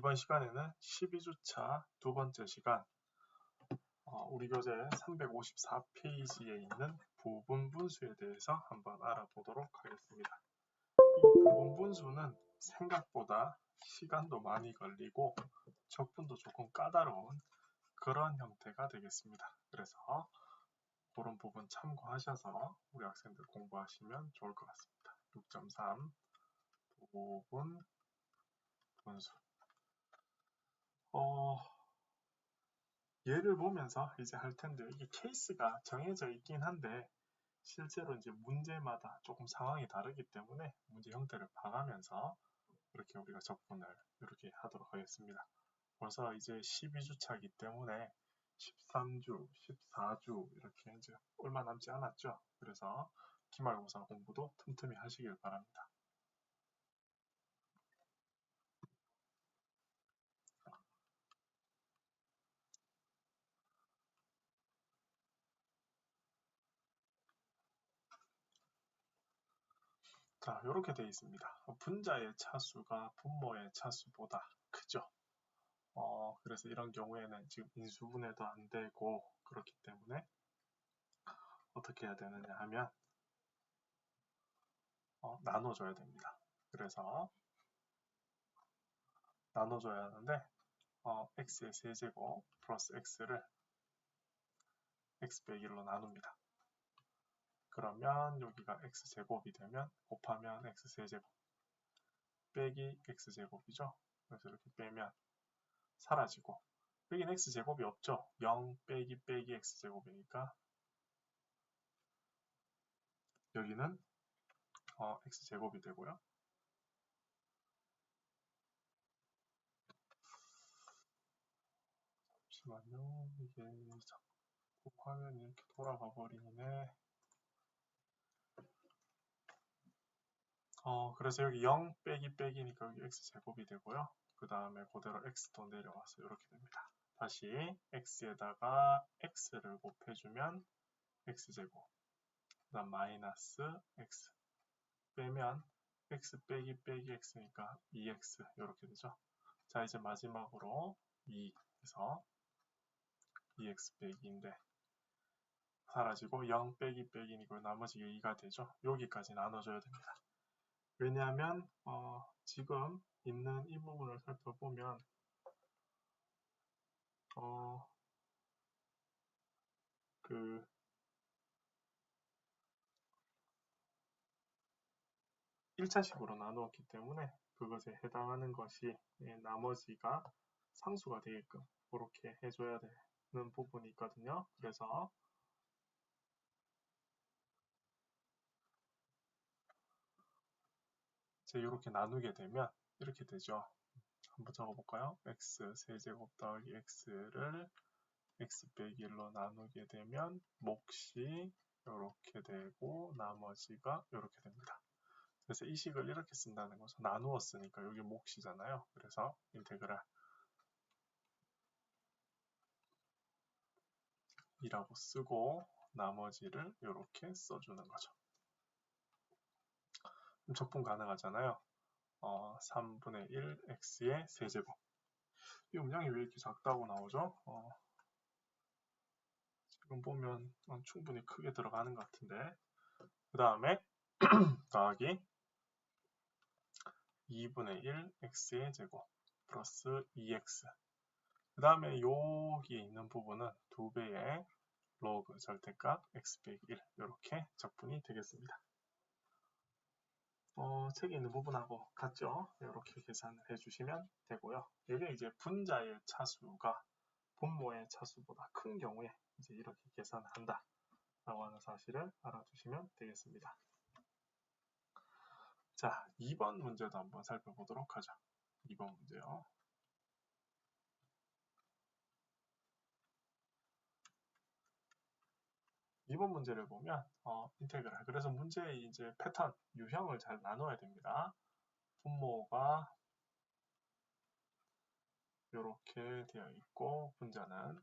이번 시간에는 12주차 두 번째 시간 우리 교재 354페이지에 있는 부분분수에 대해서 한번 알아보도록 하겠습니다. 이 부분분수는 생각보다 시간도 많이 걸리고 적분도 조금 까다로운 그런 형태가 되겠습니다. 그래서 그런 부분 참고하셔서 우리 학생들 공부하시면 좋을 것 같습니다. 6.3 부분분수 예를 보면서 이제 할 텐데 이게 케이스가 정해져 있긴 한데 실제로 이제 문제마다 조금 상황이 다르기 때문에 문제 형태를 봐가면서 이렇게 우리가 접근을 이렇게 하도록 하겠습니다. 벌써 이제 12주차이기 때문에 13주, 14주 이렇게 이제 얼마 남지 않았죠. 그래서 기말고사 공부도 틈틈이 하시길 바랍니다. 자, 이렇게 되어 있습니다. 분자의 차수가 분모의 차수보다 크죠. 그래서 이런 경우에는 지금 인수분해도 안 되고 그렇기 때문에 어떻게 해야 되느냐 하면 나눠줘야 됩니다. 그래서 나눠줘야 하는데 x의 세제곱 플러스 x를 x 빼기 1로 나눕니다. 그러면 여기가 x제곱이 되면 곱하면 x세제곱 빼기 x제곱이죠. 그래서 이렇게 빼면 사라지고 여기는 x제곱이 없죠. 0 빼기 x제곱이니까 여기는 x제곱이 되고요. 잠시만요. 이게 자꾸 화면이 이렇게 돌아가 버리네. 그래서 여기 0 빼기 빼기니까 여기 x제곱이 되고요. 그 다음에 그대로 x도 내려와서 이렇게 됩니다. 다시 x에다가 x를 곱해주면 x제곱 그 다음 마이너스 x 빼면 x 빼기 x니까 2x 이렇게 되죠. 자, 이제 마지막으로 2에서 2x 빼기인데 사라지고 0 빼기 빼기니까 나머지 2가 되죠. 여기까지 나눠줘야 됩니다. 왜냐하면 지금 있는 이 부분을 살펴보면 1차식으로 나누었기 때문에 그것에 해당하는 것이 나머지가 상수가 되게끔 그렇게 해줘야 되는 부분이 있거든요. 그래서 이제 이렇게 나누게 되면 이렇게 되죠. 한번 적어볼까요? x 세제곱 더하기 x를 x 빼기 1로 나누게 되면 몫이 이렇게 되고 나머지가 이렇게 됩니다. 그래서 이 식을 이렇게 쓴다는 것은 나누었으니까 여기 몫이잖아요. 그래서 인테그랄 이라고 쓰고 나머지를 이렇게 써주는 거죠. 그럼 적분 가능하잖아요. 3분의 1 x의 세제곱. 이 음량이 왜 이렇게 작다고 나오죠? 지금 보면 충분히 크게 들어가는 것 같은데 그 다음에 더하기 2분의 1 x의 제곱 플러스 2x 그 다음에 여기에 있는 부분은 2배의 로그 절대값 x 빼기 1 이렇게 적분이 되겠습니다. 책에 있는 부분하고 같죠? 이렇게 계산을 해주시면 되고요. 여기 이제 분자의 차수가 분모의 차수보다 큰 경우에 이제 이렇게 계산을 한다 라고 하는 사실을 알아두시면 되겠습니다. 자, 2번 문제도 한번 살펴보도록 하죠. 2번 문제요. 2번 문제를 보면 인테그랄. 그래서 문제의 이제 패턴, 유형을 잘 나눠야 됩니다. 분모가 이렇게 되어 있고 분자는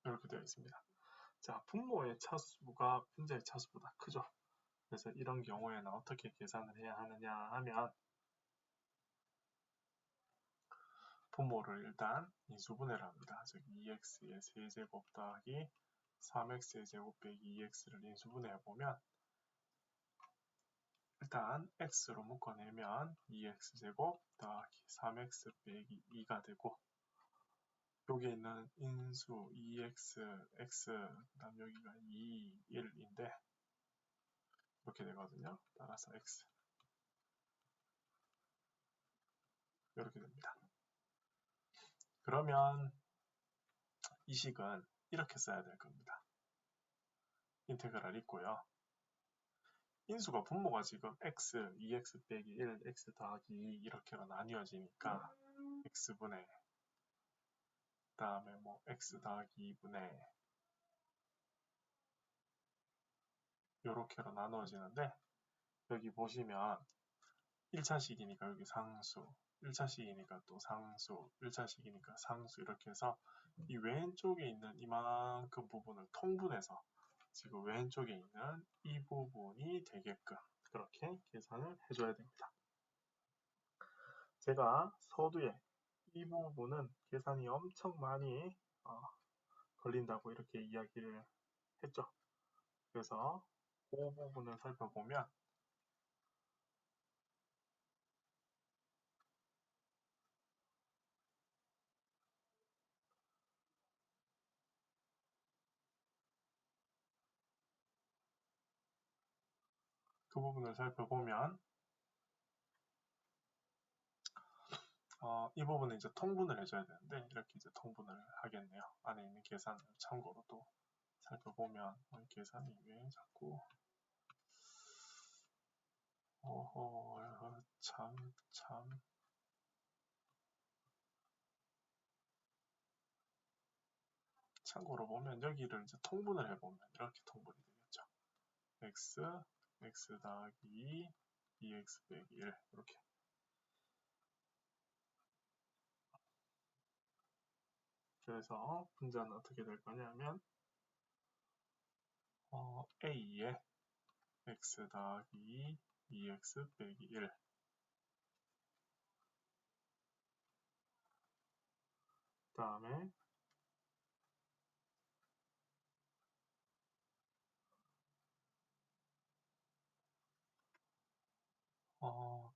이렇게 되어 있습니다. 자, 분모의 차수가 분자의 차수보다 크죠. 그래서 이런 경우에는 어떻게 계산을 해야 하느냐 하면 분모를 일단 인수분해를 합니다. 즉 2x의 세제곱 더하기 3x의 제곱 빼기 2x를 인수분해해보면 일단 x로 묶어내면 2x제곱 더하기 3x 빼기 2가 되고 여기에 있는 인수 2x, x, 그 다음 여기가 2, 1인데 이렇게 되거든요. 따라서 x 이렇게 됩니다. 그러면 이 식은 이렇게 써야 될 겁니다. 인테그랄 있고요. 인수가 분모가 지금 x, 2x 빼기 1, x 더하기 2 이렇게로 나뉘어지니까 x분의 그 다음에 뭐 x 더하기 2분의 요렇게로 나누어지는데 여기 보시면 1차식이니까 여기 상수, 1차식이니까 또 상수, 1차식이니까 상수 이렇게 해서 이 왼쪽에 있는 이만큼 부분을 통분해서 지금 왼쪽에 있는 이 부분이 되게끔 그렇게 계산을 해줘야 됩니다. 제가 서두에 이 부분은 계산이 엄청 많이 걸린다고 이렇게 이야기를 했죠. 그래서 그 부분을 살펴보면 이 부분은 이제 통분을 해줘야 되는데 이렇게 이제 통분을 하겠네요. 안에 있는 계산을 참고로 또 살펴보면 계산이 왜 자꾸 참 참고로 보면 여기를 이제 통분을 해보면 이렇게 통분이 되겠죠. x 더하기 2x 빼기 1 이렇게. 그래서 분자는 어떻게 될 거냐면 a에 x 더하기 2x 빼기 1 그 다음에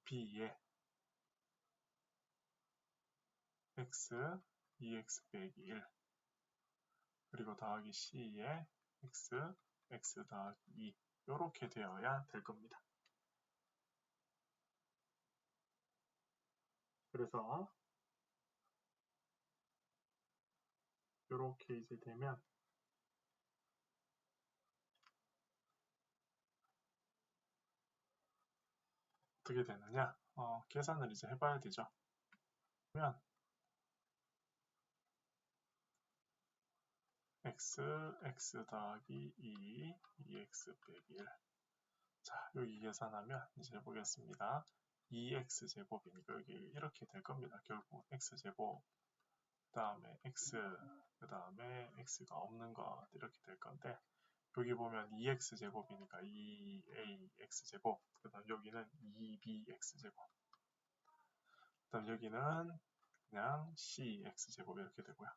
b에 x 2x 빼기 1 그리고 더하기 c에 x 더하기 2 이렇게 되어야 될 겁니다. 그래서 이렇게 이제 되면 어떻게 되느냐 계산을 이제 해봐야 되죠. 그러면 x 더하기 2, 2x 빼기 1 자, 여기 계산하면 이제 해보겠습니다. 2x 제곱이니까 여기 이렇게 될 겁니다. 결국 x 제곱 그 다음에 x 그 다음에 x가 없는 것 이렇게 될 건데 여기 보면 2x 제곱이니까 2ax 제곱 그 다음 여기는 2bx 제곱 그 다음 여기는 그냥 cx 제곱 이렇게 되고요.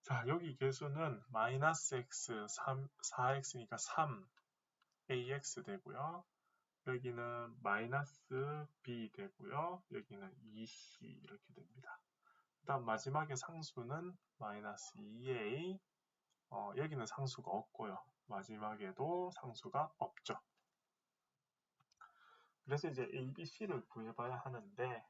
자, 여기 계수는 마이너스 x 4x니까 3ax 되고요. 여기는 마이너스 b 되고요. 여기는 2c 이렇게 됩니다. 그 다음 마지막에 상수는 마이너스 2a 여기는 상수가 없고요. 마지막에도 상수가 없죠. 그래서 이제 a, b, c를 구해봐야 하는데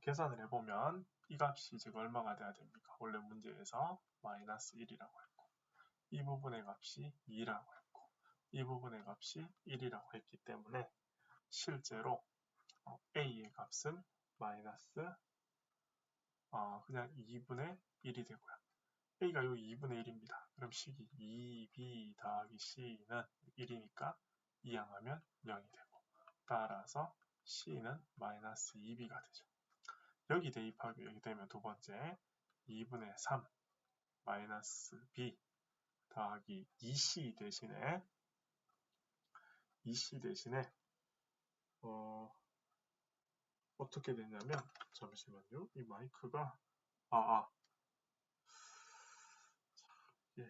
계산을 해보면 이 값이 지금 얼마가 돼야 됩니까? 원래 문제에서 마이너스 1이라고 했고 이 부분의 값이 2라고 했고 이 부분의 값이 1이라고 했기 때문에 실제로 a의 값은 마이너스 그냥 2분의 1이 되고요. a가 여기 2분의 1입니다. 그럼 식이 2b 더하기 c는 1이니까 이항하면 0이 되고 따라서 c는 마이너스 2b가 되죠. 여기 대입하게 되면 두 번째 2분의 3 마이너스 b 그 더하기 2C 대신에 2C 대신에 어떻게 되냐면 잠시만요. 이 마이크가 예.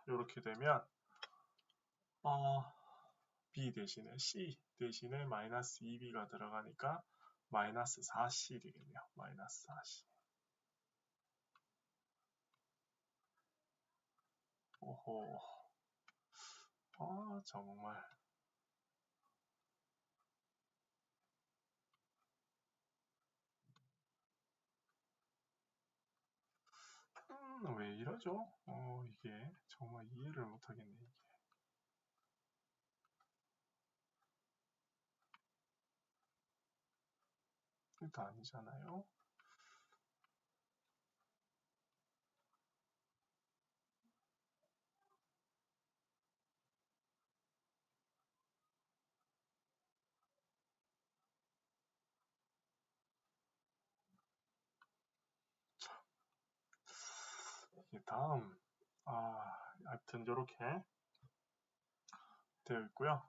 이렇게 되면 B 대신에 C 대신에 마이너스 2B가 들어가니까 마이너스 4C 되겠네요. 마이너스 4C. 오호. 정말. 왜 이러죠? 이게 정말 이해를 못하겠네, 이게. 이거 아니잖아요. 이게 다음, 하여튼 이렇게 되어 있고요.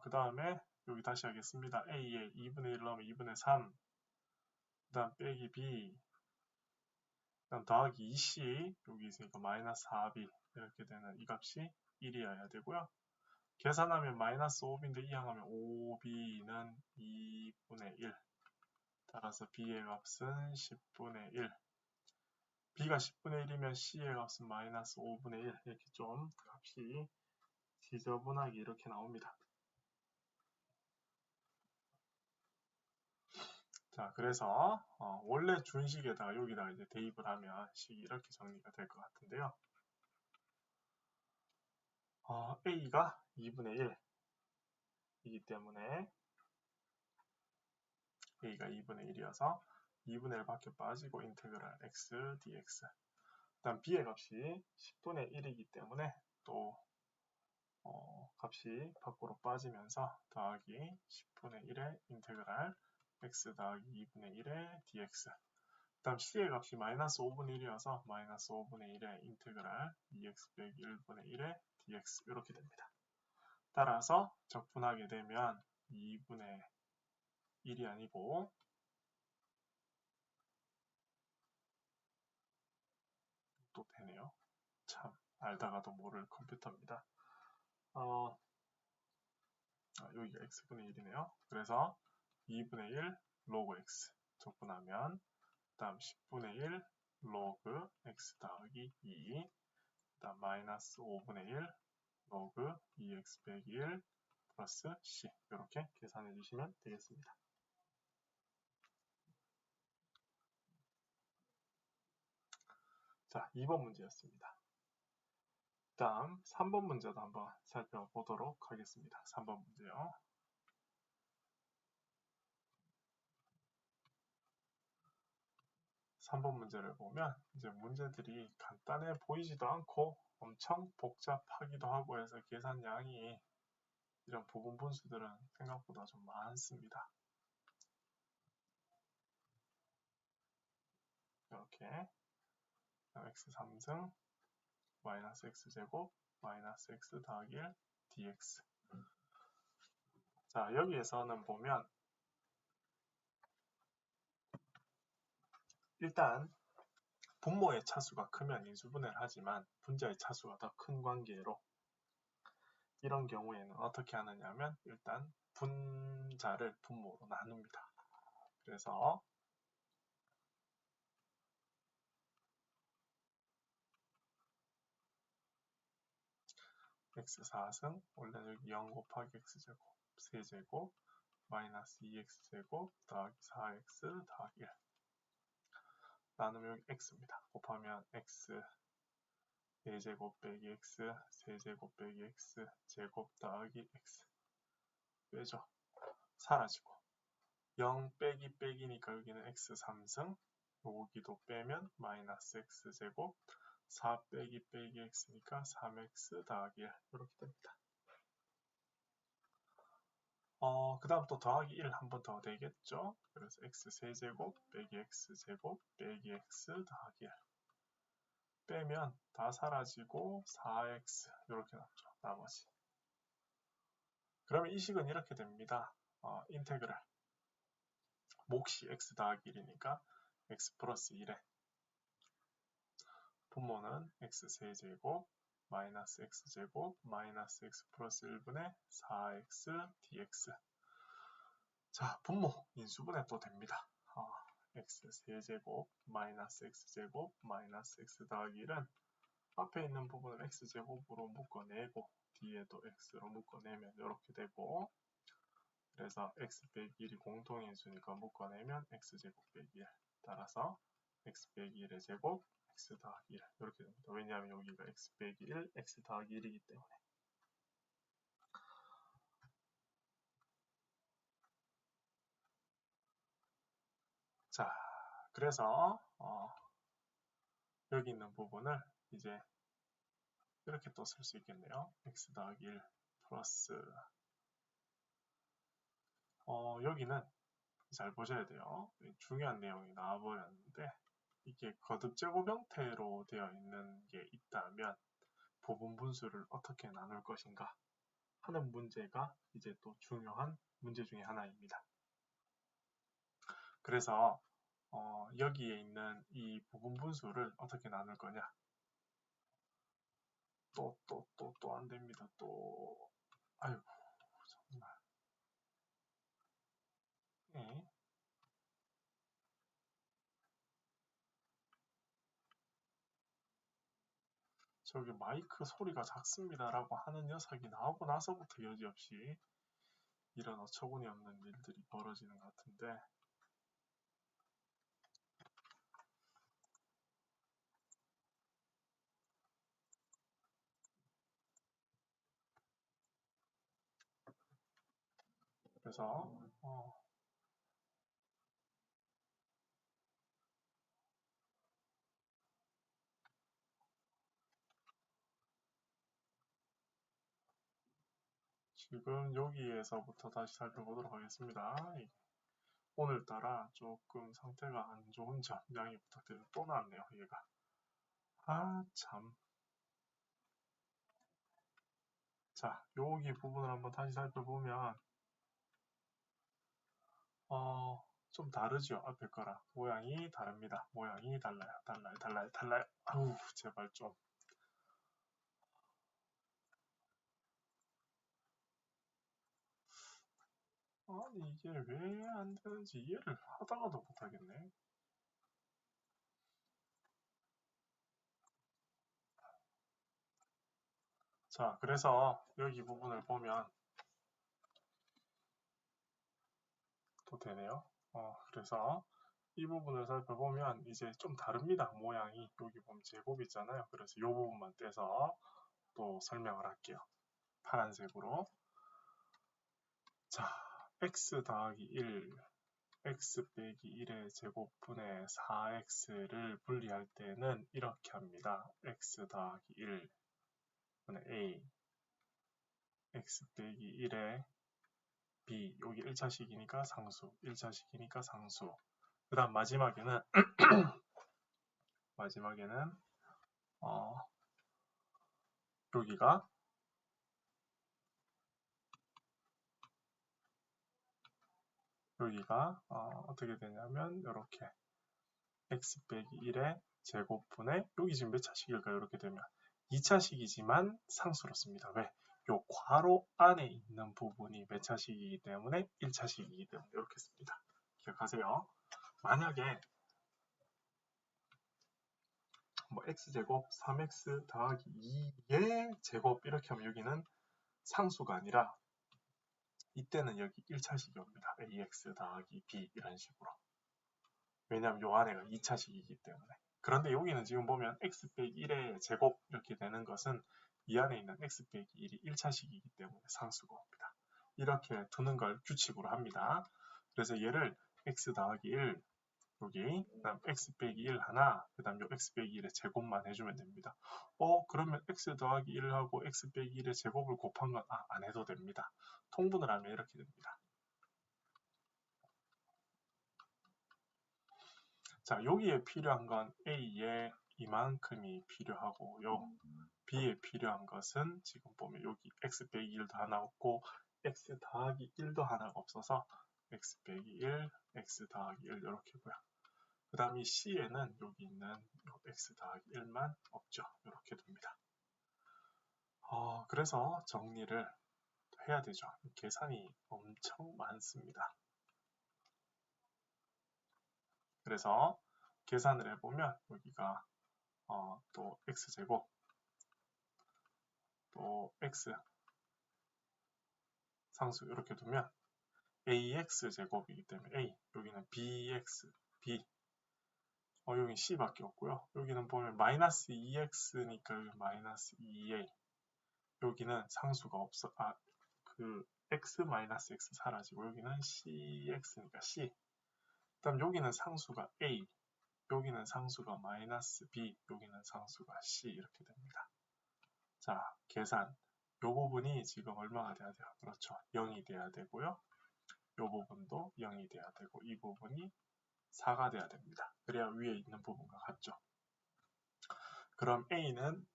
그 다음에 여기 다시 하겠습니다. A에 2분의 1 넣으면 2분의 3, 그 다음 빼기 B, 그 다음 더하기 2C, 여기 있으니까 마이너스 4B, 이렇게 되는 이 값이 1이어야 되고요. 계산하면 마이너스 5B인데 이항하면 5B는 2분의 1. 따라서 B의 값은 10분의 1. B가 10분의 1이면 C의 값은 마이너스 5분의 1. 이렇게 좀 값이 지저분하게 이렇게 나옵니다. 자, 그래서 원래 준식에다가 여기다가 이제 대입을 하면 식이 이렇게 정리가 될 것 같은데요. A가 2분의 1이기 때문에 A가 2분의 1이어서 2분의 1 밖에 빠지고 인테그랄 x dx. 일단 B의 값이 10분의 1이기 때문에 또 값이 밖으로 빠지면서 더하기 10분의 1의 인테그랄 x 더하기 2분의 1의 dx. 다음 C의 값이 마이너스 5분의 1이어서 마이너스 5분의 1의 인테그랄 2x 빼기 1분의 1의 dx 이렇게 됩니다. 따라서 적분하게 되면 2분의 1이 아니고 또 되네요. 참 알다가도 모를 컴퓨터입니다. 여기가 x분의 1이네요. 그래서 2분의 1 로그 x 적분하면 다음 10분의 1 로그 x 더하기 2, 다음 마이너스 5분의 1 로그 2x 빼기 1 플러스 c 이렇게 계산해 주시면 되겠습니다. 자, 2번 문제였습니다. 다음 3번 문제도 한번 살펴보도록 하겠습니다. 3번 문제요. 3번 문제를 보면 이제 문제들이 간단해 보이지도 않고 엄청 복잡하기도 하고 해서 계산량이 이런 부분 분수들은 생각보다 좀 많습니다. 이렇게 x 3승 마이너스 x제곱 마이너스 x 더하기 1 dx. 자, 여기에서는 보면 일단 분모의 차수가 크면 인수분해를 하지만 분자의 차수가 더 큰 관계로 이런 경우에는 어떻게 하느냐면 일단 분자를 분모로 나눕니다. 그래서 x 4승 원래 여기 0 곱하기 x제곱 세제곱 마이너스 2x제곱 더하기 4x 더하기 1 나누면 여기 x입니다. 곱하면 x 4제곱 빼기 x 세제곱 빼기 x 제곱 더하기 x 빼죠. 사라지고 0 빼기 빼기니까 여기는 x 3승 여기도 빼면 마이너스 x제곱 4 빼기 빼기 x니까 3x 더하기 1 이렇게 됩니다. 그 다음 또 더하기 1 한 번 더 되겠죠. 그래서 x 세제곱 빼기 x제곱 빼기 x 더하기 1 빼면 다 사라지고 4x 이렇게 남죠. 나머지. 그러면 이 식은 이렇게 됩니다. 인테그랄 몫이 x 더하기 1이니까 x 플러스 1에 분모는 x 세제곱 마이너스 x제곱 마이너스 x 플러스 1분의 4x dx. 자, 분모 인수분해 또 됩니다. x 세제곱 마이너스 x제곱 마이너스 x 더하기 1은 앞에 있는 부분을 x제곱으로 묶어내고 뒤에도 x로 묶어내면 이렇게 되고, 그래서 x 빼기 1이 공통인수니까 묶어내면 x제곱 빼기 1 따라서 x 빼기 1의 제곱 x 더하기 1 이렇게 됩니다. 왜냐하면 여기가 x 빼기 1 x 더하기 1이기 때문에. 자, 그래서 여기 있는 부분을 이제 이렇게 또 쓸 수 있겠네요. x 더하기 1 플러스 여기는 잘 보셔야 돼요. 중요한 내용이 나와버렸는데, 이게 거듭 제곱 형태로 되어 있는 게 있다면 부분 분수를 어떻게 나눌 것인가 하는 문제가 이제 또 중요한 문제 중에 하나입니다. 그래서 여기에 있는 이 부분 분수를 어떻게 나눌 거냐, 또 안 됩니다. 또 아이고 정말. 네. 저기 마이크 소리가 작습니다 라고 하는 녀석이 나오고 나서부터 여지없이 이런 어처구니 없는 일들이 벌어지는 것 같은데, 그래서 지금 여기에서부터 다시 살펴보도록 하겠습니다. 오늘따라 조금 상태가 안 좋은 점 양해 부탁드립니다. 또 나왔네요, 얘가. 참. 자, 여기 부분을 한번 다시 살펴보면 좀 다르죠, 앞에 거랑. 모양이 다릅니다. 모양이 달라요. 아우, 제발 좀. 아니, 이게 왜 안 되는지 이해를 하다가도 못하겠네. 자, 그래서 여기 부분을 보면 또 되네요. 그래서 이 부분을 살펴보면 이제 좀 다릅니다. 모양이. 여기 보면 제곱 있잖아요. 그래서 이 부분만 떼서 또 설명을 할게요. 파란색으로. 자, x 더하기 1, x 빼기 1의 제곱분의 4x를 분리할 때는 이렇게 합니다. x 더하기 1 분의 a, x 빼기 1의 b, 여기 1차식이니까 상수, 1차식이니까 상수. 그 다음 마지막에는 여기가 어떻게 되냐면 이렇게 x 빼기 1의 제곱분의 여기 지금 몇 차식일까요? 이렇게 되면 2차식이지만 상수로 씁니다. 왜? 요 괄호 안에 있는 부분이 몇 차식이기 때문에 1차식이기 때문에 이렇게 씁니다. 기억하세요. 만약에 뭐 x제곱 3x 더하기 2의 제곱 이렇게 하면 여기는 상수가 아니라 이때는 여기 1차식이 옵니다. ax 더하기 b 이런 식으로. 왜냐하면 요 안에가 2차식이기 때문에. 그런데 여기는 지금 보면 x 빼기 1의 제곱 이렇게 되는 것은 이 안에 있는 x 빼기 1이 1차식이기 때문에 상수가 옵니다. 이렇게 두는 걸 규칙으로 합니다. 그래서 얘를 x 더하기 1 여기, 그 다음 x 빼기 1 하나, 그 다음 요 x 빼기 1의 제곱만 해주면 됩니다. 그러면 x 더하기 1하고 x 빼기 1의 제곱을 곱한 건 안 해도 됩니다. 통분을 하면 이렇게 됩니다. 자, 여기에 필요한 건 A의 이만큼이 필요하고 요 b에 필요한 것은 지금 보면 여기 x 빼기 1도 하나 없고 x 더하기 1도 하나가 없어서 x 빼기 1, x 더하기 1 이렇게고요. 그 다음 이 c에는 여기 있는 요 x 더하기 1만 없죠. 이렇게 됩니다. 그래서 정리를 해야 되죠. 계산이 엄청 많습니다. 그래서 계산을 해보면 여기가 또 x제곱 또 x 상수 이렇게 두면 ax제곱이기 때문에 a, 여기는 bx, b, 여기 c밖에 없고요. 여기는 보면 마이너스 2x니까 여기 마이너스 2a, 여기는 상수가 없어, 그 x 마이너스 x 사라지고 여기는 cx니까 c, 그 다음 여기는 상수가 a, 여기는 상수가 마이너스 b, 여기는 상수가 c 이렇게 됩니다. 자, 계산. 요 부분이 지금 얼마가 돼야 돼요? 그렇죠. 0이 돼야 되고요. 요 부분도 0이 돼야 되고 이 부분이 4가 돼야 됩니다. 그래야 위에 있는 부분과 같죠. 그럼 a는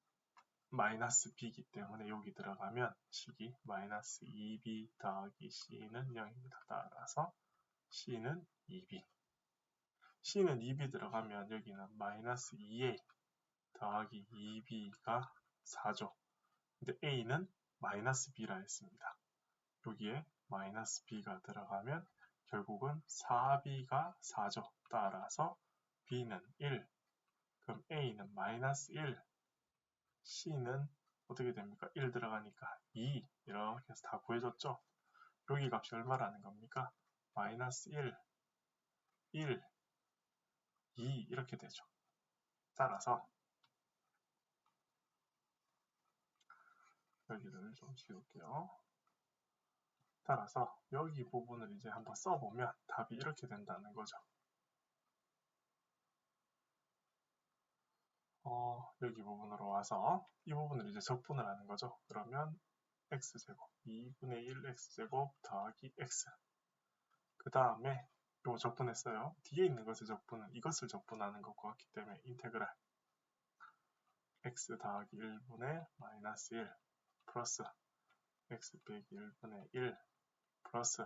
마이너스 b이기 때문에 여기 들어가면 식이 마이너스 2b 더하기 c는 0입니다. 따라서 c는 2b. c는 2b 들어가면 여기는 마이너스 2a 더하기 2b가 4죠. 근데 a는 마이너스 b라 했습니다. 여기에 마이너스 b가 들어가면 결국은 4b가 4죠. 따라서 b는 1. 그럼 a는 마이너스 1. c는 어떻게 됩니까? 1 들어가니까 2. 이렇게 해서 다 구해졌죠. 여기 값이 얼마라는 겁니까? 마이너스 1, 1, 2 이렇게 되죠. 따라서 여기를 좀 지울게요. 따라서 여기 부분을 이제 한번 써보면 답이 이렇게 된다는 거죠. 여기 부분으로 와서 이 부분을 이제 적분을 하는 거죠. 그러면 x제곱 2분의 1 x제곱 더하기 x, 그 다음에 이거 적분했어요. 뒤에 있는 것을 적분은 이것을 적분하는 것과 같기 때문에 인테그랄 x 더하기 1분의 마이너스 1 플러스 x 빼기 1분의 1 플러스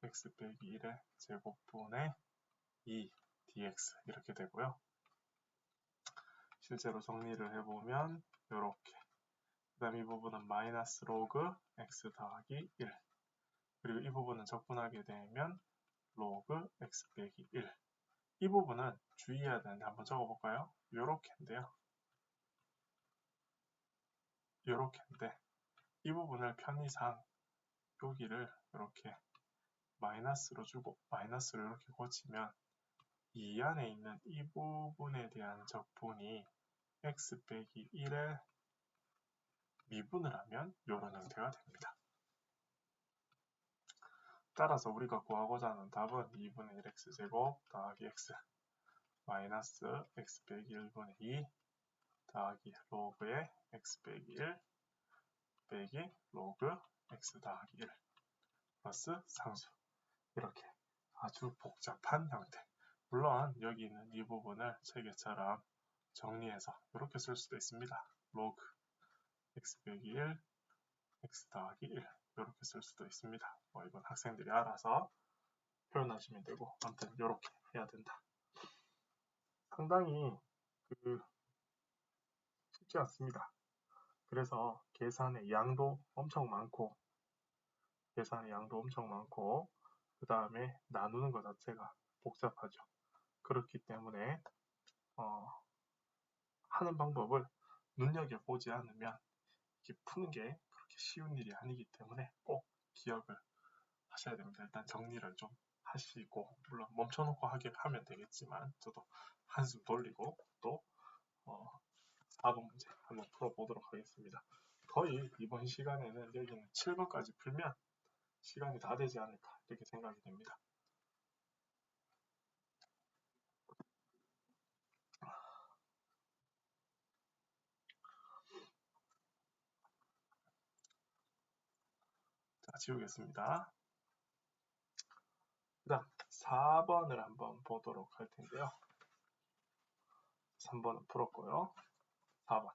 x 빼기 1의 제곱분의 2 dx 이렇게 되고요. 실제로 정리를 해보면 이렇게, 그 다음 이 부분은 마이너스 로그 x 더하기 1, 그리고 이 부분은 적분하게 되면 로그 x 빼기 1. 이 부분은 주의해야 되는데 한번 적어볼까요? 요렇게인데요. 요렇게인데 이 부분을 편의상 여기를 이렇게 마이너스로 주고 마이너스로 이렇게 고치면 이 안에 있는 이 부분에 대한 적분이 x 빼기 1에 미분을 하면 이런 형태가 됩니다. 따라서 우리가 구하고자 하는 답은 2분의 1 x제곱 더하기 x 마이너스 x 빼기 1분의 2 더하기 로그의 x 빼기 1 빼기 로그 x 더하기 1 플러스 상수, 이렇게 아주 복잡한 형태. 물론 여기 있는 이 부분을 체계처럼 정리해서 이렇게 쓸 수도 있습니다. 로그 x 빼기 1 x 더하기 1 이렇게 쓸 수도 있습니다. 이건 학생들이 알아서 표현하시면 되고, 아무튼 이렇게 해야 된다. 상당히 쉽지 않습니다. 그래서 계산의 양도 엄청 많고 그 다음에 나누는 것 자체가 복잡하죠. 그렇기 때문에 하는 방법을 눈여겨보지 않으면 이렇게 푸는 게 그렇게 쉬운 일이 아니기 때문에 꼭 기억을 하셔야 됩니다. 일단 정리를 좀 하시고, 물론 멈춰놓고 하면 되겠지만 저도 한숨 돌리고 또 4번 문제 한번 풀어보도록 하겠습니다. 거의 이번 시간에는 여기는 7번까지 풀면 시간이 다 되지 않을까 이렇게 생각이 됩니다. 자, 지우겠습니다. 그 다음 4번을 한번 보도록 할 텐데요. 3번은 풀었고요. 4번.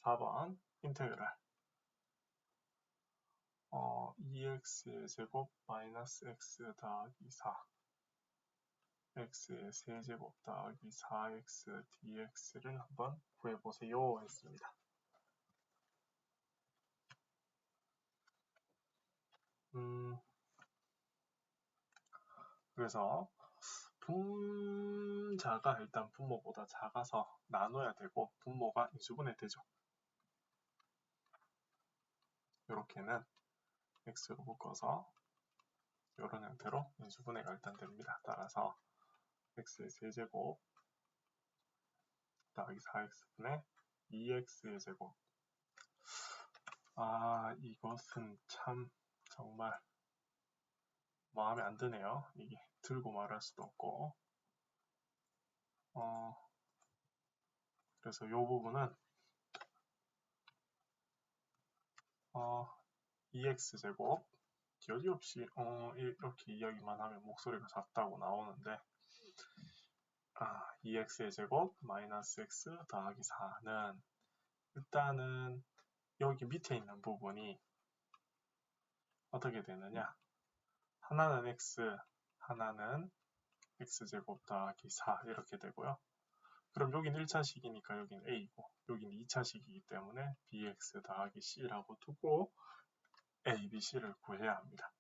4번 인테그랄 2x의 제곱 마이너스 x 더하기 4 x의 세제곱 더하기 4x dx를 한번 구해보세요 했습니다. 그래서 분자가 일단 분모보다 작아서 나눠야 되고 분모가 인수분해 되죠. 이렇게는 x로 묶어서 이런 형태로 인수분해가 일단 됩니다. 따라서 x의 세제곱 더하기 4x분의 2x의 제곱. 이것은 참 정말 마음에 안 드네요. 이게 들고 말할 수도 없고. 그래서 이 부분은 2x제곱 여지없이 이렇게 이야기만 하면 목소리가 작다고 나오는데 2x의 제곱 마이너스 x 더하기 4는 일단은 여기 밑에 있는 부분이 어떻게 되느냐, 하나는 x, 하나는 x제곱 더하기 4 이렇게 되고요. 그럼 여긴 1차식이니까 여긴 a고 여긴 2차식이기 때문에 bx 더하기 c라고 두고 a, b, c를 구해야 합니다.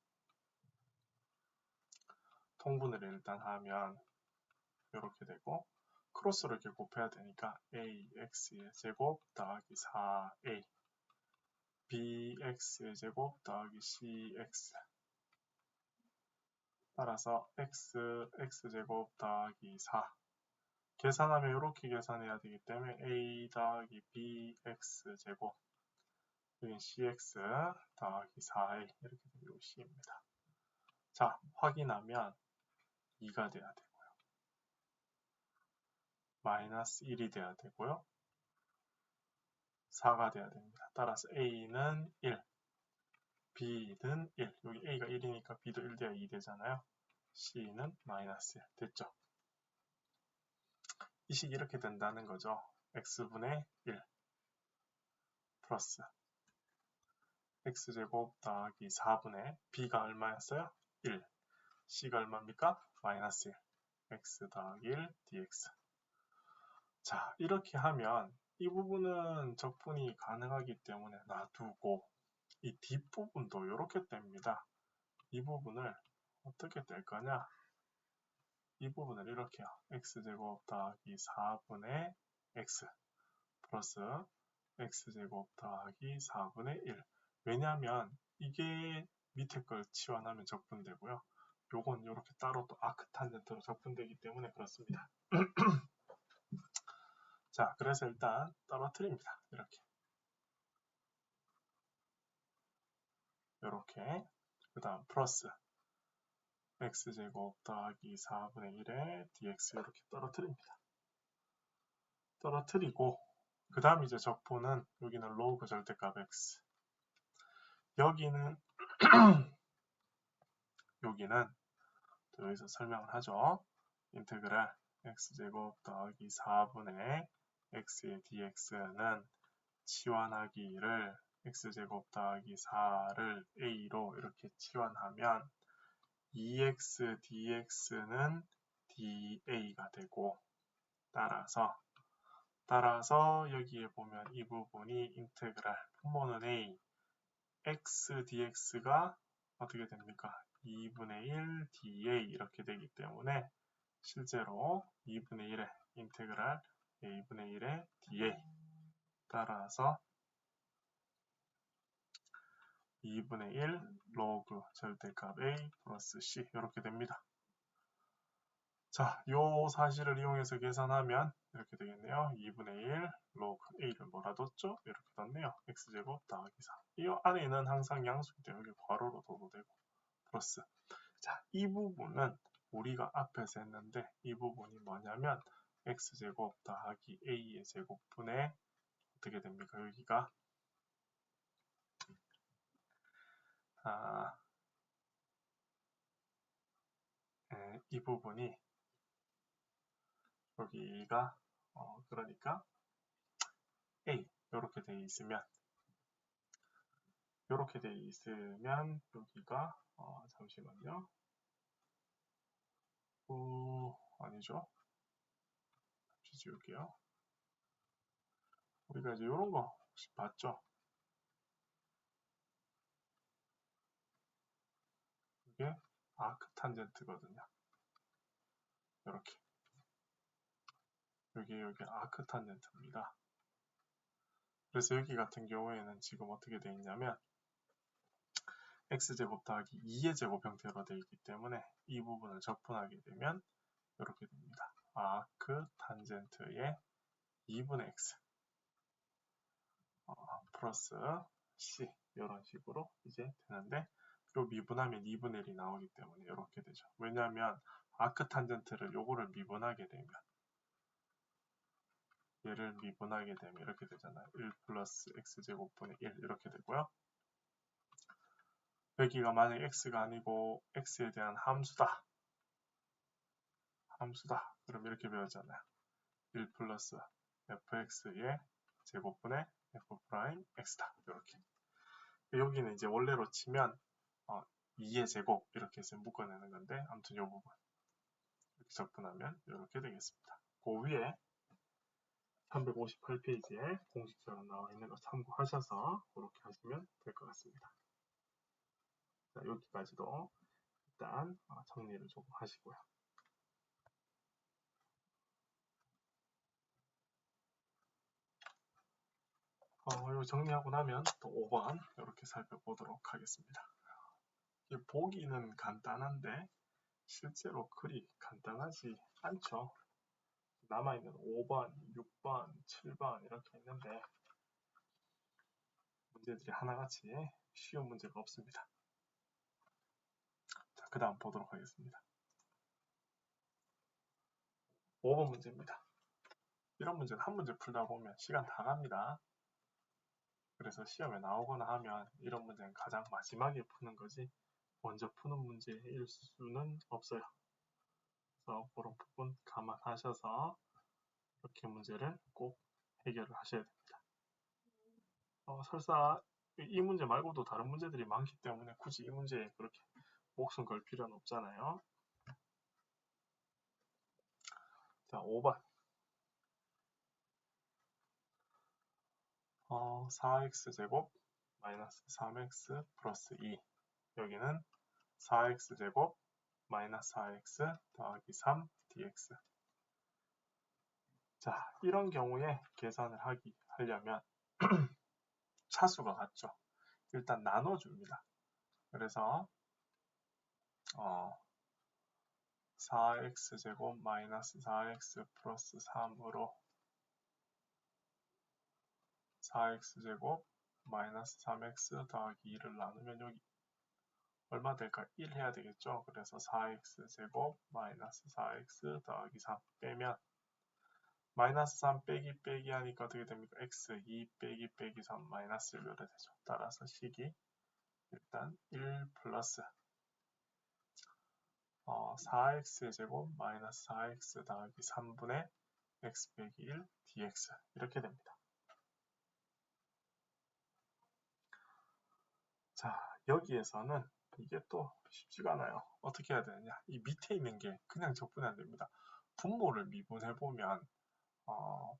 통분을 일단 하면 이렇게 되고 크로스로 이렇게 곱해야 되니까 ax의 제곱 더하기 4a bx의 제곱 더하기 cx 따라서 x제곱 더하기 4 계산하면 이렇게 계산해야 되기 때문에 a 더하기 bx제곱 여기 cx 더하기 4a 이렇게 되고 c입니다. 자, 확인하면 2가 돼야 되고요. 마이너스 1이 돼야 되고요. 4가 돼야 됩니다. 따라서 a는 1, b는 1. 여기 a가 1이니까 b도 1 돼야 2 되잖아요. c는 마이너스 1 됐죠. 이 식이 이렇게 된다는 거죠. x분의 1 플러스 x제곱 더하기 4분의 b가 얼마였어요? 1. c가 얼마입니까? 마이너스 1. x 더하기 1 dx. 자, 이렇게 하면 이 부분은 적분이 가능하기 때문에 놔두고 이 뒷부분도 이렇게 뗍니다. 이 부분을 어떻게 뗄 거냐? 이 부분을 이렇게요. x제곱 더하기 4분의 x 플러스 x제곱 더하기 4분의 1. 왜냐하면 이게 밑에 걸 치환하면 적분되고요. 요건 이렇게 따로 또 아크탄젠트로 적분되기 때문에 그렇습니다. 자, 그래서 일단 떨어뜨립니다. 이렇게 그 다음 플러스 x제곱 더하기 4분의 1에 dx 이렇게 떨어뜨립니다. 떨어뜨리고 그 다음 이제 적분은 여기는 로그 절대값 x 여기는 또 여기서 설명을 하죠. 인테그랄 x제곱 더하기 4분의 x의 dx는 치환하기를 x제곱 더하기 4를 a로 이렇게 치환하면 2x dx는 da가 되고 따라서 여기에 보면 이 부분이 인테그랄 분모는 a x dx가 어떻게 됩니까? 2분의 1 da 이렇게 되기 때문에 실제로 2분의 1의 인테그랄 a분의 1의 da 따라서 2분의 1 로그 절대값 a 플러스 c 이렇게 됩니다. 자, 요 사실을 이용해서 계산하면 이렇게 되겠네요. 2분의 1 로그 a를 뭐라 뒀죠? 이렇게 뒀네요. x제곱 더하기 4. 이 안에는 항상 양수기 때문에 여기 괄호로 둬도 되고 플러스. 자, 이 부분은 우리가 앞에서 했는데 이 부분이 뭐냐면 x제곱 더하기 a의 제곱분의 어떻게 됩니까? 여기가 이 부분이 여기가 그러니까 A 이렇게 돼 있으면 여기가 잠시만요. 아니죠. 다시 지울게요. 우리가 이제 이런 거 혹시 봤죠? 이게 아크탄젠트거든요. 이렇게 여기 아크탄젠트입니다. 그래서 여기 같은 경우에는 지금 어떻게 되어 있냐면 x제곱 더하기 2의 제곱 형태로 되어 있기 때문에 이 부분을 적분하게 되면 이렇게 됩니다. 아크탄젠트의 2분의 x 플러스 c 이런 식으로 이제 되는데 요 미분하면 2분의 1이 나오기 때문에 이렇게 되죠. 왜냐하면 아크탄젠트를 요거를 미분하게 되면 얘를 미분하게 되면 이렇게 되잖아요. 1 플러스 x제곱분의 1 이렇게 되고요. 여기가 만약 x가 아니고 x에 대한 함수다. 그럼 이렇게 배웠잖아요. 1 플러스 fx의 제곱분의 f 프라임 x다. 이렇게. 여기는 이제 원래로 치면 2의 제곱 이렇게 해서 묶어내는 건데 아무튼 이 부분 이렇게 적분하면 이렇게 되겠습니다. 그 위에 358페이지에 공식처럼 나와 있는 거 참고하셔서 그렇게 하시면 될 것 같습니다. 자, 여기까지도 일단 정리를 조금 하시고요. 이거 정리하고 나면 또 5번 이렇게 살펴보도록 하겠습니다. 보기는 간단한데 실제로 글이 간단하지 않죠. 남아있는 5번, 6번, 7번 이렇게 있는데 문제들이 하나같이 쉬운 문제가 없습니다. 자, 그 다음 보도록 하겠습니다. 5번 문제입니다. 이런 문제는 한 문제 풀다 보면 시간 다 갑니다. 그래서 시험에 나오거나 하면 이런 문제는 가장 마지막에 푸는 거지 먼저 푸는 문제일 수는 없어요. 그래서 그런 부분 감안하셔서 이렇게 문제를 꼭 해결을 하셔야 됩니다. 설사 이 문제 말고도 다른 문제들이 많기 때문에 굳이 이 문제에 그렇게 목숨 걸 필요는 없잖아요. 자, 5번 4x제곱 마이너스 3x 플러스 2 여기는 4x제곱 마이너스 4x 더하기 3 dx 자, 이런 경우에 계산을 하려면 차수가 같죠. 일단 나눠줍니다. 그래서 4x제곱 마이너스 4x 플러스 3으로 4x제곱 마이너스 3x 더하기 2를 나누면 여기 얼마 될까? 1 해야 되겠죠? 그래서 4x제곱 마이너스 4x 더하기 3 빼면 마이너스 3 빼기 하니까 어떻게 됩니까? x 2 빼기 3 마이너스 1 이렇게 되죠. 따라서 식이 일단 1 플러스 4x제곱 마이너스 4x 더하기 3분의 x 빼기 1 dx 이렇게 됩니다. 자, 여기에서는 이게 또 쉽지가 않아요. 어떻게 해야 되느냐? 이 밑에 있는 게 그냥 적분이 안 됩니다. 분모를 미분해보면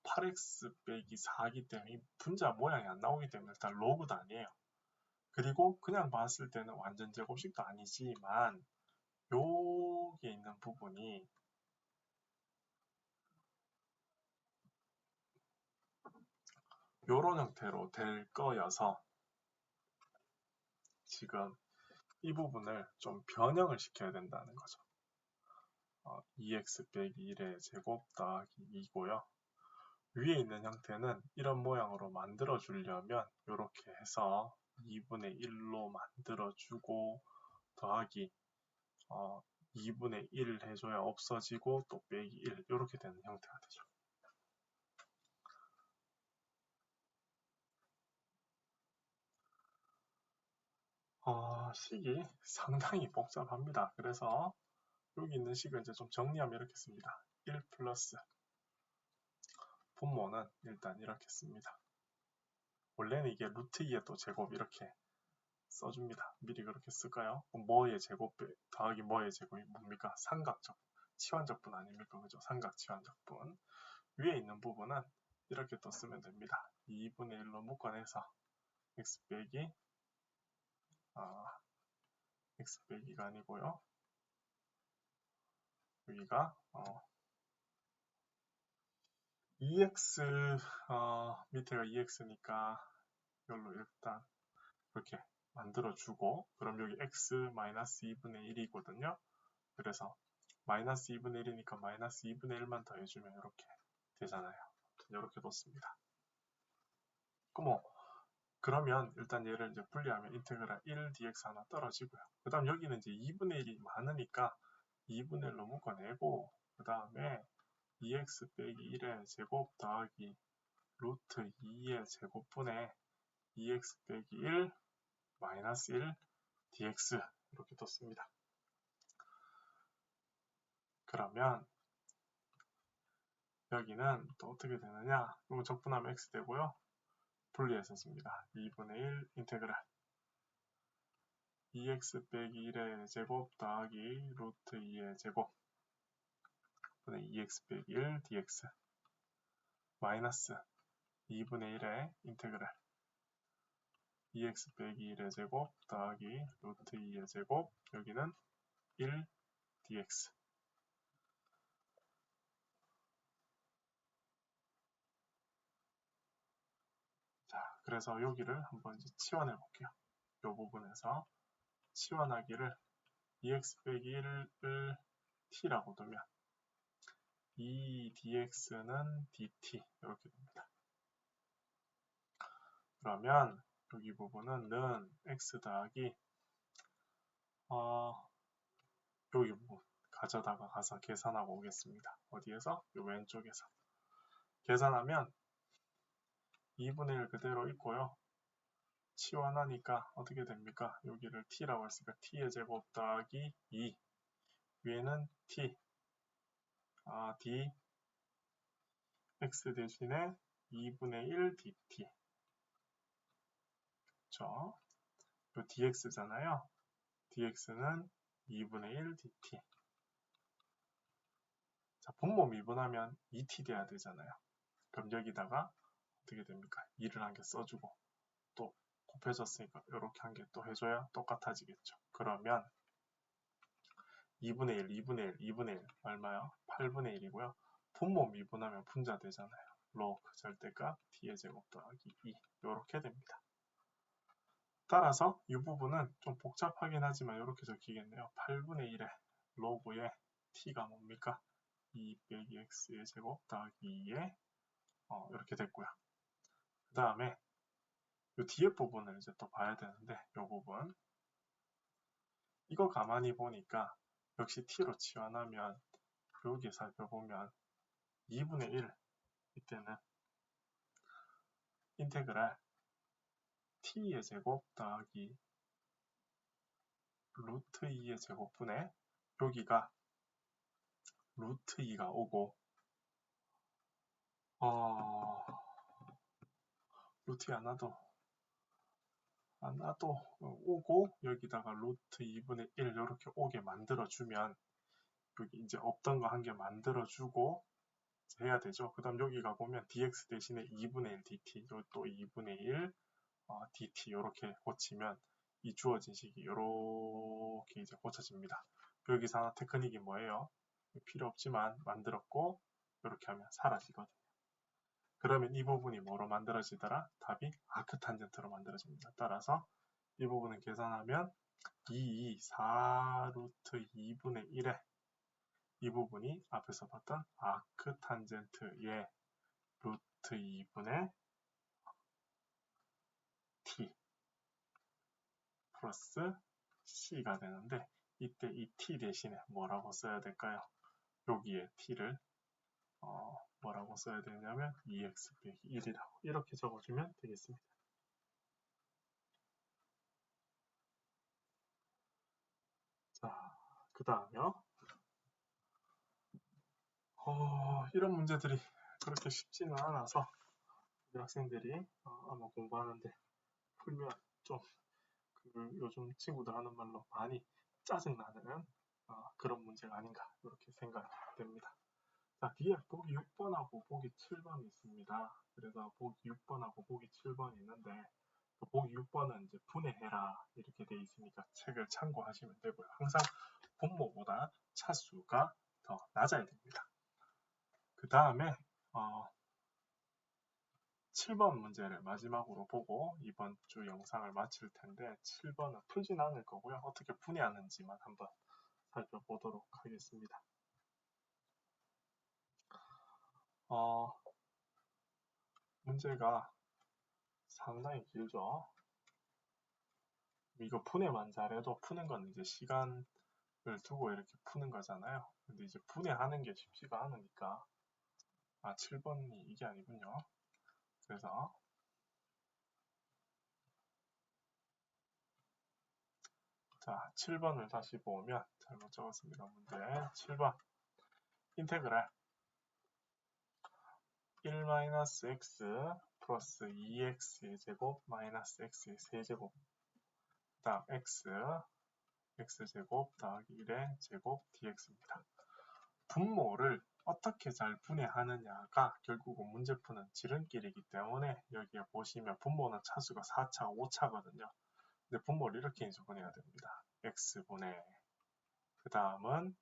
8x 빼기 4이기 때문에 분자 모양이 안 나오기 때문에 일단 로그 단위예요. 그리고 그냥 봤을 때는 완전 제곱식도 아니지만 여기에 있는 부분이 이런 형태로 될 거여서 지금 이 부분을 좀 변형을 시켜야 된다는 거죠. 2x 빼기 1의 제곱 더하기 2고요. 위에 있는 형태는 이런 모양으로 만들어 주려면 이렇게 해서 2분의 1로 만들어 주고 더하기 2분의 1 해줘야 없어지고 또 빼기 1 이렇게 되는 형태가 되죠. 식이 상당히 복잡합니다. 그래서 여기 있는 식을 이제 좀 정리하면 이렇게 씁니다. 1 플러스 분모는 일단 이렇게 씁니다. 원래는 이게 루트 2의 또 제곱 이렇게 써줍니다. 미리 그렇게 쓸까요? 뭐의 제곱 더하기 뭐의 제곱이 뭡니까? 삼각적, 치환적분 아닙니까? 그죠? 삼각 치환적분. 위에 있는 부분은 이렇게 또 쓰면 됩니다. 2분의 1로 묶어내서 x 빼기 x 빼기가 아니고요. 여기가 2x 밑에가 2x니까 이걸로 일단 이렇게 만들어주고, 그럼 여기 x 마이너스 2분의 1이거든요. 그래서 마이너스 2분의 1이니까 마이너스 2분의 1만 더해주면 이렇게 되잖아요. 이렇게 뒀습니다. 그러면 일단 얘를 이제 분리하면 인테그랄 1 dx 하나 떨어지고요. 그 다음 여기는 이제 2분의 1이 많으니까 2분의 1로 묶어내고, 그 다음에 2x 빼기 1의 제곱 더하기 루트 2의 제곱분의 2x 빼기 1 마이너스 1 dx 이렇게 뒀습니다. 그러면 여기는 또 어떻게 되느냐? 이거 적분하면 x 되고요. 분리해서 씁니다. 2분의 1 인테그랄 2x 빼기 1의 제곱 더하기 루트 2의 제곱 분의 2x 빼기 1 dx 마이너스 2분의 1의 인테그랄 2x 빼기 1의 제곱 더하기 루트 2의 제곱, 여기는 1 dx. 자, 그래서 여기를 한번 이제 치환해 볼게요. 이 부분에서 치환하기를 2x 빼기 1을 t라고 두면 2 dx는 dt 이렇게 됩니다. 그러면 여기 부분은 는 x 더하기 여기 부분 가져다가 가서 계산하고 오겠습니다. 어디에서? 이 왼쪽에서 계산하면 2분의 1 그대로 있고요. 치환하니까 어떻게 됩니까? 여기를 t라고 했으니까 t의 제곱 더하기 2 위에는 t d x 대신에 2분의 1 dt 그렇죠? 요 dx잖아요. dx는 2분의 1 dt. 자, 분모 미분하면 2t 돼야 되잖아요. 그럼 여기다가 어떻게 됩니까? 2를 한 개 써주고 또 곱해졌으니까 이렇게 한 개 또 해줘야 똑같아지겠죠. 그러면 2분의 1, 2분의 1, 2분의 1 얼마요? 8분의 1이고요. 분모 미분하면 분자 되잖아요. 로그 절대값 t의 제곱 더하기 2 이렇게 됩니다. 따라서 이 부분은 좀 복잡하긴 하지만 이렇게 적히겠네요. 8분의 1의 로그의 t가 뭡니까? 2 빼기 x의 제곱 더하기 2에 이렇게 됐고요. 그 다음에 이 뒤에 부분을 이제 또 봐야 되는데 이 부분 이거 가만히 보니까 역시 t로 치환하면 여기 살펴보면 2분의 1 이때는 인테그랄 t의 제곱 더하기 루트 2의 제곱분의 여기가 루트 2가 오고 루트 2 안 와도 오고 여기다가 루트 2분의 1 이렇게 오게 만들어주면 여기 이제 없던 거 한 개 만들어주고 해야 되죠. 그 다음 여기가 보면 dx 대신에 2분의 1 dt 또 2분의 1 dt 이렇게 고치면 이 주어진 식이 이렇게 이제 고쳐집니다. 여기서 하나 테크닉이 뭐예요? 필요 없지만 만들었고 이렇게 하면 사라지거든요. 그러면 이 부분이 뭐로 만들어지더라? 답이 아크탄젠트로 만들어집니다. 따라서 이 부분을 계산하면 4루트 2분의 1에 이 부분이 앞에서 봤던 아크탄젠트의 루트 2분의 t 플러스 c가 되는데 이때 이 t 대신에 뭐라고 써야 될까요? 여기에 t를 뭐라고 써야 되냐면 2x 빼기 1이라고 이렇게 적어주면 되겠습니다. 그 다음에요. 이런 문제들이 그렇게 쉽지는 않아서 우리 학생들이 아마 공부하는데 풀면 좀 요즘 친구들 하는 말로 많이 짜증나는 그런 문제가 아닌가 이렇게 생각이 됩니다. 자, 뒤에 보기 6번하고 보기 7번이 있습니다. 그래서 보기 6번하고 보기 7번이 있는데 보기 6번은 이제 분해해라 이렇게 돼 있으니까 책을 참고하시면 되고요. 항상 분모보다 차수가 더 낮아야 됩니다. 그 다음에 7번 문제를 마지막으로 보고 이번 주 영상을 마칠 텐데 7번은 풀진 않을 거고요. 어떻게 분해하는지만 한번 살펴보도록 하겠습니다. 문제가 상당히 길죠. 이거 분해만 잘해도 푸는 건 이제 시간을 두고 이렇게 푸는 거잖아요. 근데 이제 분해하는 게 쉽지가 않으니까 7번이 이게 아니군요. 그래서 자 7번을 다시 보면 잘못 적었습니다. 문제 7번 인테그랄 1-x 플러스 2x의 제곱 마이너스 x의 세제곱 그 다음 x제곱 더하기 1의 제곱 dx입니다. 분모를 어떻게 잘 분해하느냐가 결국은 문제 푸는 지름길이기 때문에 여기에 보시면 분모는 차수가 4차, 5차거든요. 근데 분모를 이렇게 인수분해해야 됩니다. x분해 그 다음은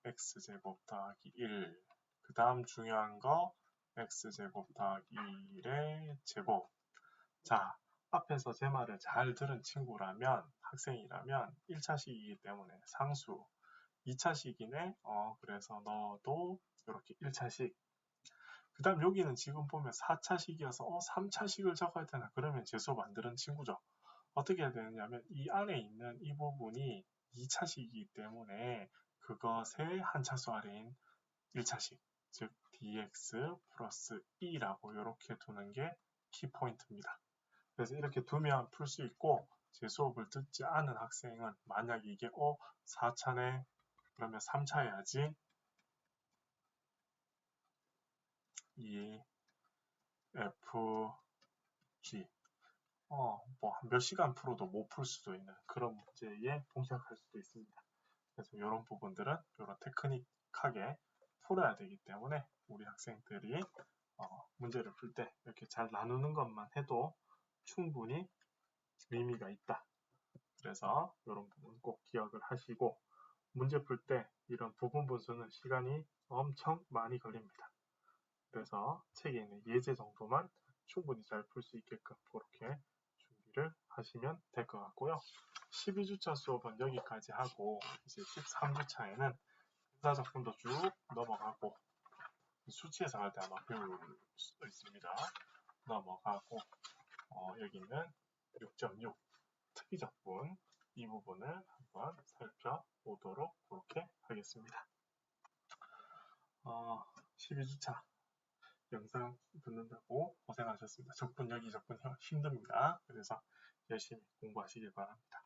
x제곱 더하기 1 그 다음 중요한 거 x제곱 더하기 1의 제곱. 자, 앞에서 제 말을 잘 들은 친구라면 학생이라면 1차식이기 때문에 상수 2차식이네. 그래서 너도 이렇게 1차식. 그 다음 여기는 지금 보면 4차식이어서 3차식을 적어야 되나? 그러면 제 수업 안 들은 친구죠. 어떻게 해야 되느냐면 이 안에 있는 이 부분이 2차식이기 때문에 그것의 한 차수 아래인 1차식, 즉 dx 플러스 2라고 이렇게 두는 게 키포인트입니다. 그래서 이렇게 두면 풀 수 있고 제 수업을 듣지 않은 학생은 만약 이게 4차네 그러면 3차 해야지 2 F G 뭐 몇 시간 풀어도 못 풀 수도 있는 그런 문제에 봉착할 수도 있습니다. 그래서 이런 부분들은 이런 테크닉하게 풀어야 되기 때문에 우리 학생들이 문제를 풀 때 이렇게 잘 나누는 것만 해도 충분히 의미가 있다. 그래서 이런 부분 꼭 기억을 하시고 문제 풀 때 이런 부분 분수는 시간이 엄청 많이 걸립니다. 그래서 책에 있는 예제 정도만 충분히 잘 풀 수 있게끔 그렇게 준비를 하시면 될 것 같고요. 12주차 수업은 여기까지 하고 이제 13주차에는 분사작품도 쭉 넘어가고 수치에서 갈 때 아마 배울 수도 있습니다. 넘어가고 여기는 6.6 특이작품 이 부분을 한번 살펴보도록 그렇게 하겠습니다. 12주차 영상 듣는다고 고생하셨습니다. 적분 여기 적분 힘듭니다. 그래서 열심히 공부하시길 바랍니다.